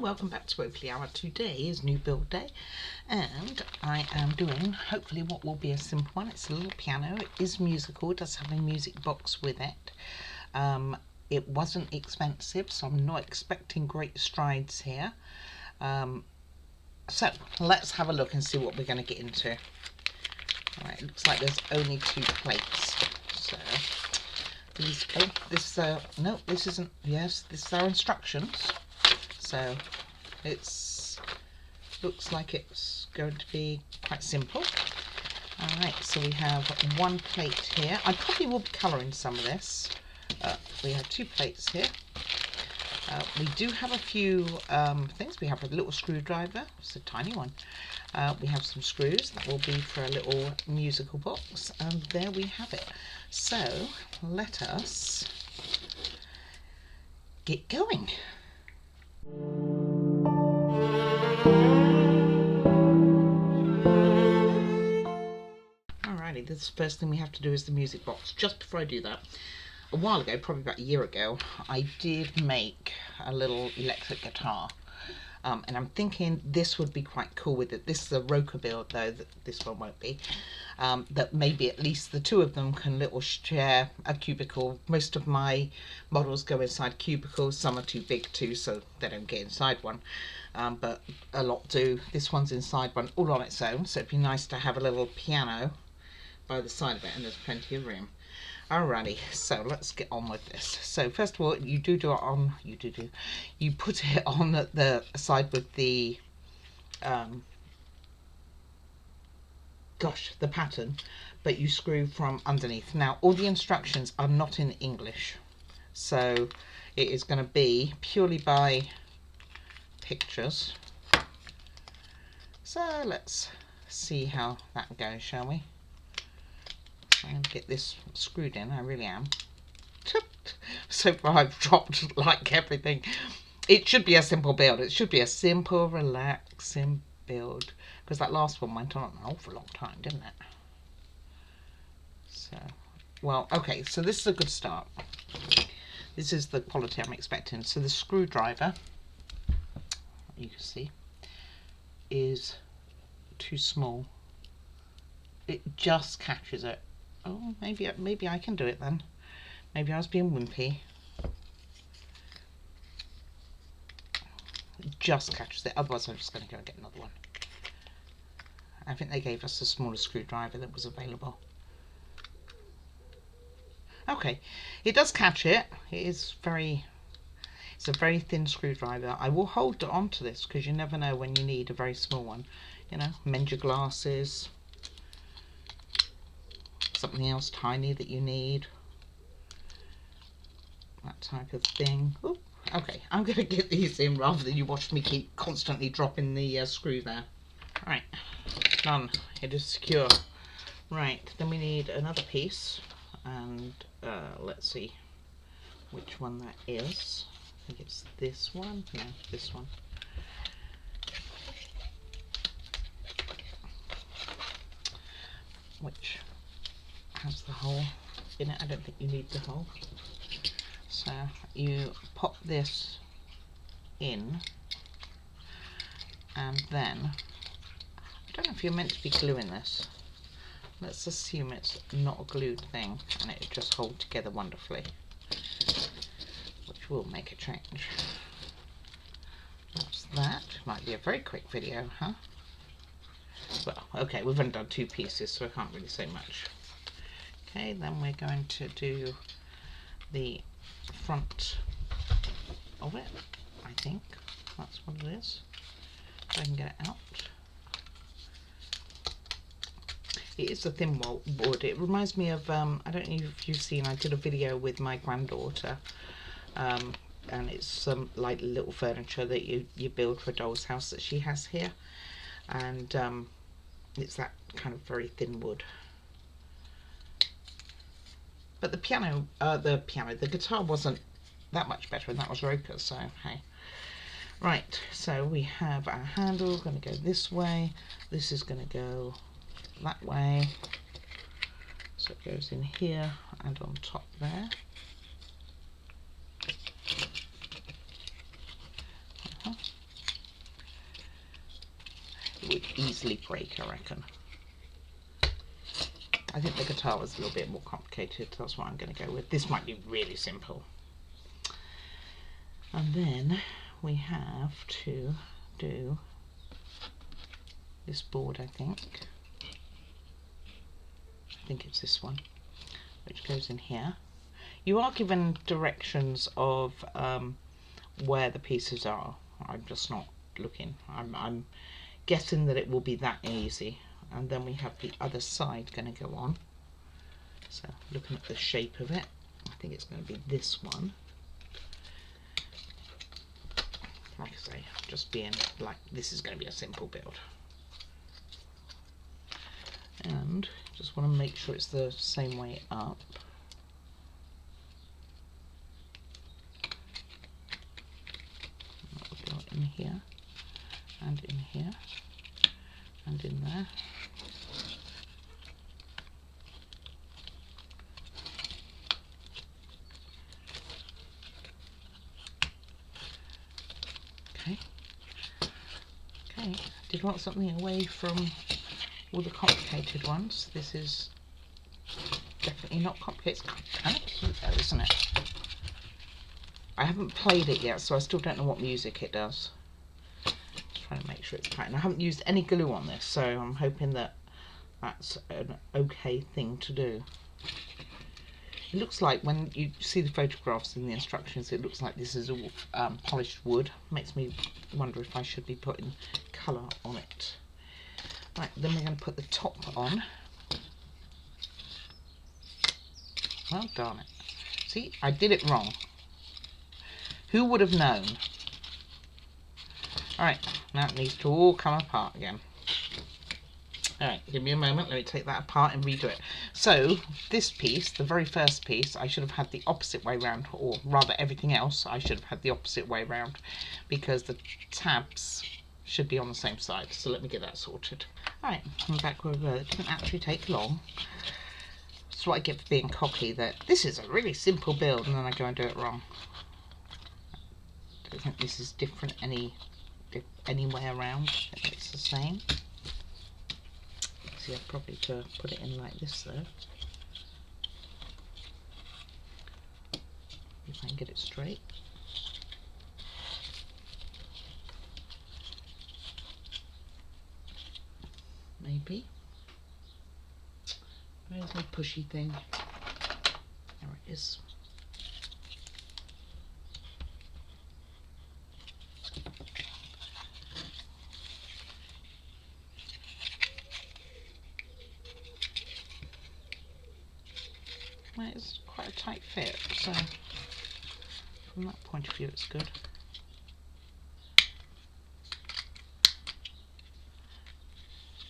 welcome back to Hopefully Hour. Today is new build day and I am doing hopefully what will be a simple one. It's a little piano. It is musical, it does have a music box with it. It wasn't expensive, so I'm not expecting great strides here. So let's have a look and see what we're going to get into. Alright, it looks like there's only 2 plates. So these, no, this isn't, yes, this is our instructions. So it's looks like it's going to be quite simple. Alright, so we have 1 plate here. I probably will be colouring some of this. We have 2 plates here. We do have a few things. We have a little screwdriver. It's a tiny one. We have some screws. That will be for a little musical box. And there we have it. So let us get going. Alrighty, this first thing we have to do is the music box. Just before I do that, a while ago, probably about a year ago, I did make a little electric guitar. And I'm thinking this would be quite cool with it. This is a Roker build though, that this one won't be. That maybe at least the 2 of them can little share a cubicle. Most of my models go inside cubicles, some are too big too, so they don't get inside one. But a lot do. This one's inside one all on its own, so it'd be nice to have a little piano by the side of it, and there's plenty of room. Alrighty, so let's get on with this. So first of all, you put it on the side with the the pattern, but you screw from underneath. Now all the instructions are not in English, so it is going to be purely by pictures. So let's see how that goes, shall we? I'm going to get this screwed in, I really am. So far I've dropped like everything. It should be a simple build. It should be a simple, relaxing build. Because that last one went on an awful long time, didn't it? So, well, okay, so this is a good start. This is the quality I'm expecting. So the screwdriver, you can see, is too small. It just catches it. Oh, maybe I can do it then. Maybe I was being wimpy. It just catches it. Otherwise, I'm just going to go and get another one. I think they gave us a smaller screwdriver that was available. Okay, it does catch it. It's a very thin screwdriver. I will hold on to this because you never know when you need a very small one. You know, mend your glasses. Something else tiny that you need, that type of thing. Ooh, okay, I'm going to get these in rather than you watch me keep constantly dropping the screw there. Right, done. It is secure. Right, then we need another piece, and let's see which one that is. I think it's this one. No, this one. Which has the hole in it. I don't think you need the hole. So you pop this in, and then I don't know if you're meant to be gluing this. Let's assume it's not a glued thing and it just hold together wonderfully, which will make a change. That's that. Might be a very quick video, huh? Well, okay, we've only done 2 pieces, so I can't really say much. Okay, then we're going to do the front of it. I think that's what it is. If I can get it out. It is a thin wood. It reminds me of, I don't know if you've seen, I did a video with my granddaughter, and it's some like little furniture that you build for a doll's house that she has here, and it's that kind of very thin wood. But the guitar wasn't that much better, and that was Roker, so hey. Right, so we have our handle going to go this way. This is going to go that way. So it goes in here and on top there. would easily break, I reckon. I think the guitar was a little bit more complicated, so that's what I'm going to go with. This might be really simple. And then we have to do this board, I think it's this one, which goes in here. You are given directions of where the pieces are. I'm just not looking. I'm guessing that it will be that easy. And then we have the other side going to go on. So looking at the shape of it, I think it's going to be this one. Like I say, just being like, this is going to be a simple build. And just want to make sure it's the same way up. That'll go in here, and in here, and in there. Okay. Okay, did want something away from all the complicated ones. This is definitely not complicated. It's kind of cute though, isn't it? I haven't played it yet, so I still don't know what music it does. Just trying to make sure it's tight. And I haven't used any glue on this, so I'm hoping that that's an okay thing to do. It looks like, when you see the photographs in the instructions, it looks like this is all polished wood. Makes me wonder if I should be putting colour on it. Right, then we're going to put the top on. Well, darn it. See, I did it wrong. Who would have known? Alright, now it needs to all come apart again. Alright, give me a moment, let me take that apart and redo it. So, this piece, the very first piece, I should have had the opposite way round, or rather everything else I should have had the opposite way round, because the tabs should be on the same side. So let me get that sorted. Alright, I'm back where we were. It didn't actually take long. That's what I get for being cocky, that this is a really simple build and then I go and do it wrong. I don't think this is different any way around. I think it's the same. See, I'd probably to put it in like this though. If I can get it straight. Maybe. Where's my pushy thing? There it is. Well, it's quite a tight fit, so from that point of view it's good.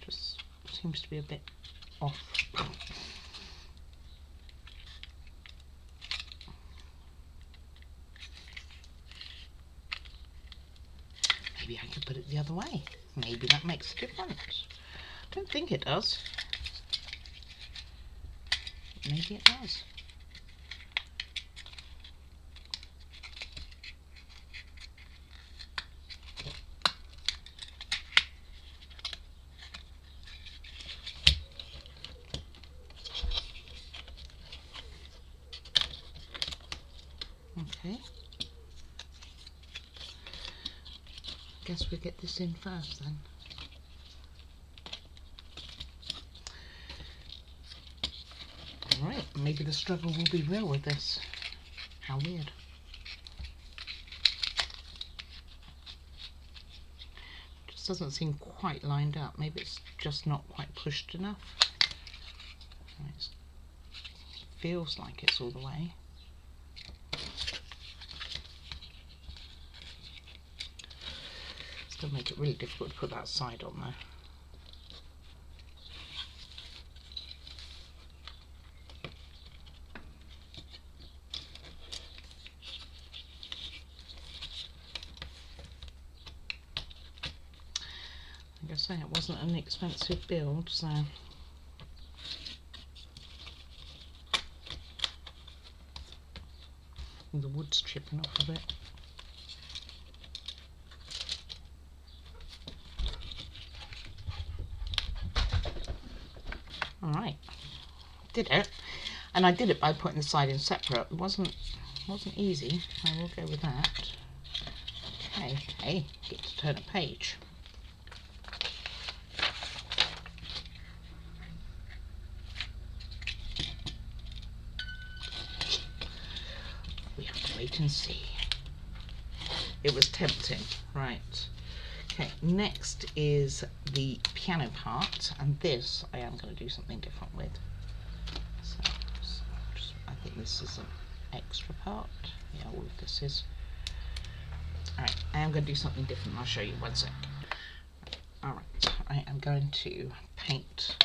Just seems to be a bit off. Maybe I could put it the other way. Maybe that makes a difference. I don't think it does. Maybe it does. Okay. Guess we'll get this in first then. Alright, maybe the struggle will be real with this. How weird. Just doesn't seem quite lined up. Maybe it's just not quite pushed enough. It feels like it's all the way. It's going to make it really difficult to put that side on there. Like I say, it wasn't an expensive build, so the wood's chipping off a bit. Alright, did it. And I did it by putting the side in separate. It wasn't easy, I will go with that. Okay, hey, get to turn a page. We have to wait and see. It was tempting, right. Okay, next is the piano part, and this I am going to do something different with. So I think this is an extra part. Yeah, all of this is. Alright, I am going to do something different. I'll show you one sec. Alright, I am going to paint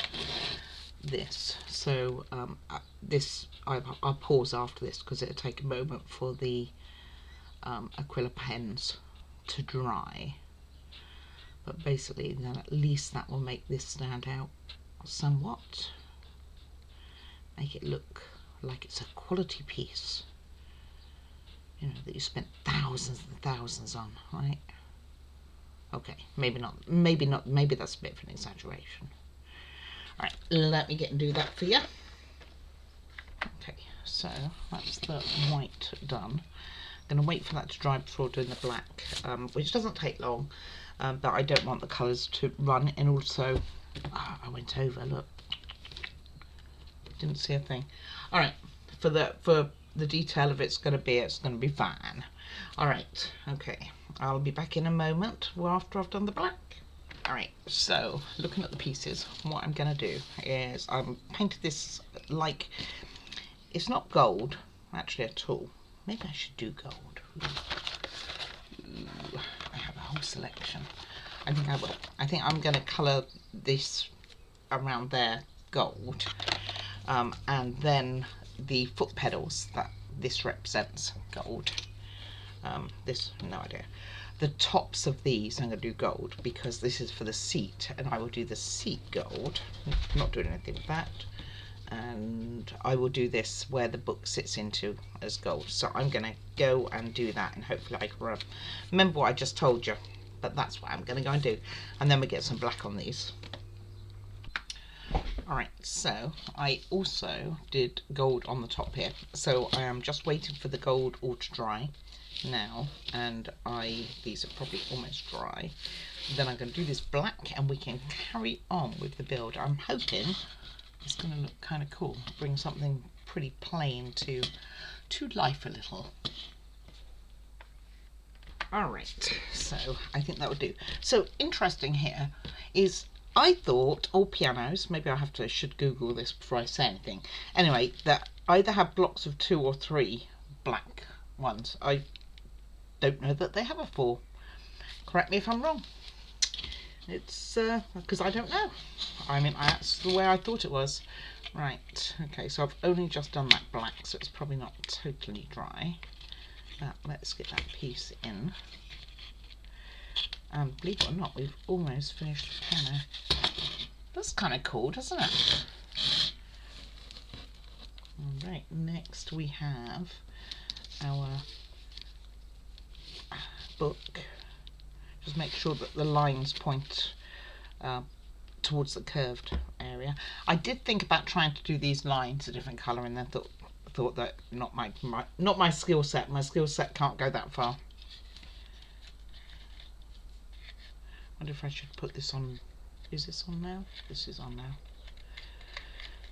this. So I'll pause after this because it'll take a moment for the acrylic pens to dry. But basically, then at least that will make this stand out somewhat. Make it look like it's a quality piece. You know, that you spent thousands and thousands on, right? Okay, maybe not, maybe that's a bit of an exaggeration. Alright, let me get and do that for you. Okay, so that's the white done. I'm going to wait for that to dry before doing the black, which doesn't take long, but I don't want the colours to run. And also, I went over, look, didn't see a thing. Alright, for the detail of it's going to be fine. Alright, okay, I'll be back in a moment after I've done the black. Alright, so looking at the pieces, what I'm going to do is I'm painted this like, it's not gold actually at all. Maybe I should do gold. Ooh, I have a whole selection. I think I will. I think I'm going to colour this around there gold, and then the foot pedals that this represents gold. This, no idea. The tops of these I'm going to do gold because this is for the seat, and I will do the seat gold. I'm not doing anything with that. And I will do this where the book sits into as gold. So I'm going to go and do that, and hopefully I can remember what I just told you. But that's what I'm going to go and do. And then we get some black on these. Alright, so I also did gold on the top here. So I am just waiting for the gold all to dry now, and these are probably almost dry. Then I'm going to do this black and we can carry on with the build. I'm hoping it's going to look kind of cool, bring something pretty plain to life a little. Alright, so I think that would do. So interesting here is I thought all pianos, maybe should Google this before I say anything, anyway, that either have blocks of 2 or 3 black ones. I don't know that they have a 4. Correct me if I'm wrong. It's because I don't know. I mean, that's the way I thought it was. Right, okay, so I've only just done that black, so it's probably not totally dry. But let's get that piece in. And believe it or not, we've almost finished the piano. That's kind of cool, doesn't it? Alright, next we have our book. Just make sure that the lines point towards the curved area. I did think about trying to do these lines a different colour, and then thought that not my skill set. My skill set can't go that far. I wonder if I should put this on. Is this on now? This is on now.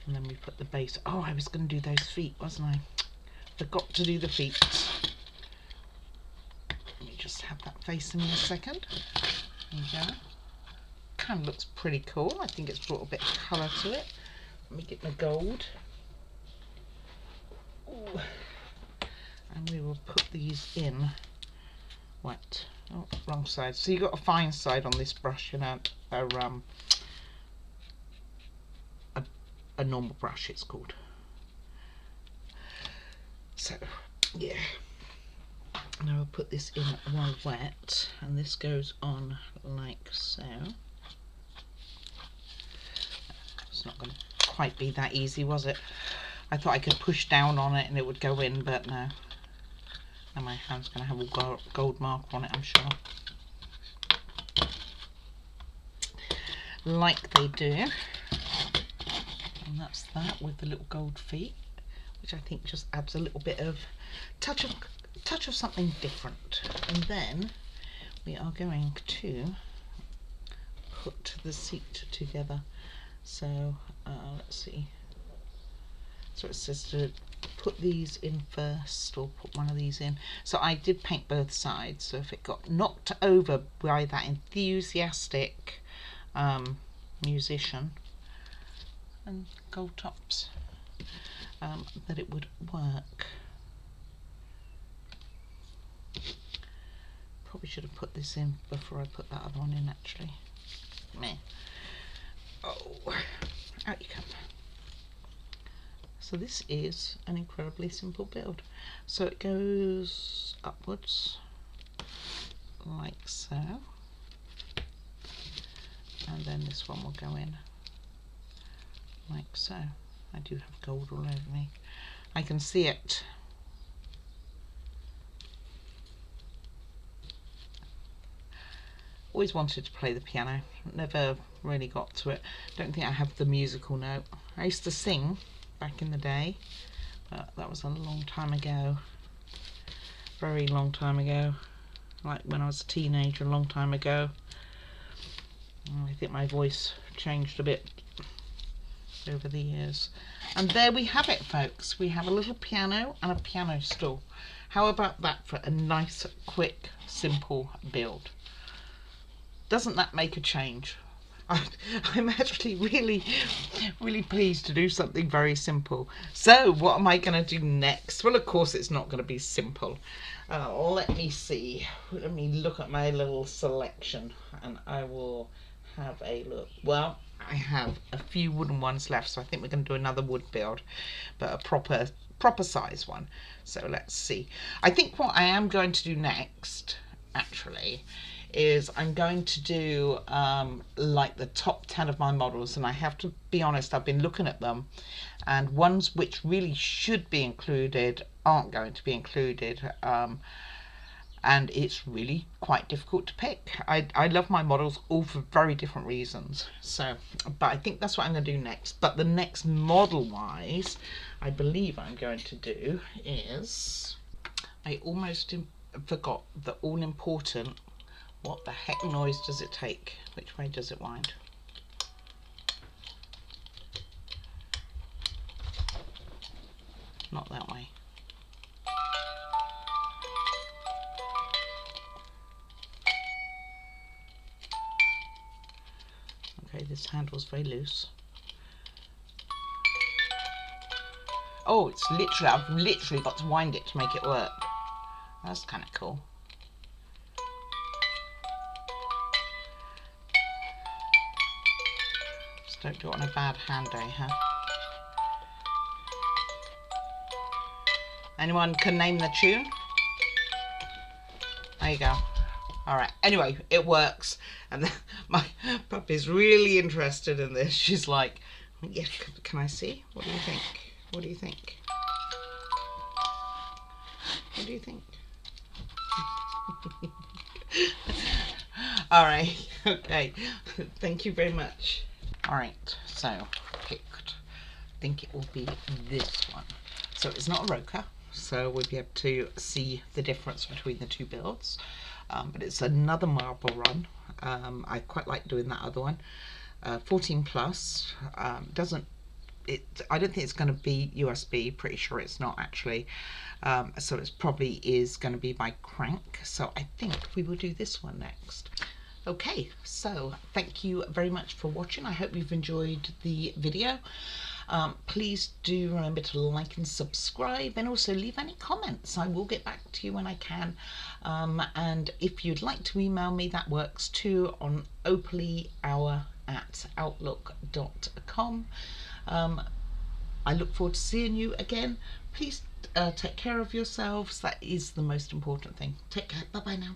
And then we put the base. Oh, I was going to do those feet, wasn't I? Forgot to do the feet. Let me just have that facing in a second. There you go. Kind of looks pretty cool. I think it's brought a bit of colour to it. Let me get my gold. Ooh. And we will put these in wet. Oh, wrong side. So you've got a fine side on this brush and a normal brush, it's called. So, yeah. Now I'll put this in while wet, and this goes on like so. It's not going to quite be that easy, was it? I thought I could push down on it and it would go in, but no. And my hand's going to have a gold mark on it, I'm sure. Like they do. And that's that with the little gold feet, which I think just adds a little bit of touch of something different. And then we are going to put the seat together. So let's see. So it says to put these in first, or put one of these in. So I did paint both sides, so if it got knocked over by that enthusiastic musician and gold tops, that it would work. Probably should have put this in before I put that other one in, actually. Meh. Oh, out you come. So this is an incredibly simple build. So it goes upwards like so, and then this one will go in like so. I do have gold all over me. I can see it. Always wanted to play the piano, never really got to it. Don't think I have the musical note. I used to sing back in the day, but that was a long time ago. Very long time ago. Like when I was a teenager, a long time ago. I think my voice changed a bit over the years. And there we have it, folks. We have a little piano and a piano stool. How about that for a nice, quick, simple build? Doesn't that make a change? I'm actually really pleased to do something very simple. So what am I going to do next? Well, of course it's not going to be simple. Let me see. Let me look at my little selection and I will have a look. Well, I have a few wooden ones left, so I think we're going to do another wood build, but a proper size one. So let's see. I think what I am going to do next, actually, is I'm going to do like the top 10 of my models, and I have to be honest, I've been looking at them, and ones which really should be included aren't going to be included, and it's really quite difficult to pick. I love my models all for very different reasons, so but I think that's what I'm going to do next. But the next model wise, I believe I'm going to do is, I almost forgot the all important, what the heck noise does it take? Which way does it wind? Not that way. Okay, this handle's very loose. Oh, it's literally, I've literally got to wind it to make it work. That's kind of cool. Just don't do it on a bad hand day, huh? Anyone can name the tune? There you go. All right. Anyway, it works, and my puppy's really interested in this. She's like, "Yeah, can I see? What do you think? What do you think? What do you think?" All right. Okay. Thank you very much. All right. So picked. I think it will be this one. So it's not a Roca, so we'll be able to see the difference between the two builds. But it's another marble run. I quite like doing that other one. 14 plus. I don't think it's going to be USB. Pretty sure it's not, actually. So it probably is going to be by crank. So I think we will do this one next. Okay, so thank you very much for watching. I hope you've enjoyed the video. Please do remember to like and subscribe, and also leave any comments. I will get back to you when I can. And if you'd like to email me, that works too, on opalyour@outlook.com. I look forward to seeing you again. Please take care of yourselves. That is the most important thing. Take care. Bye bye now.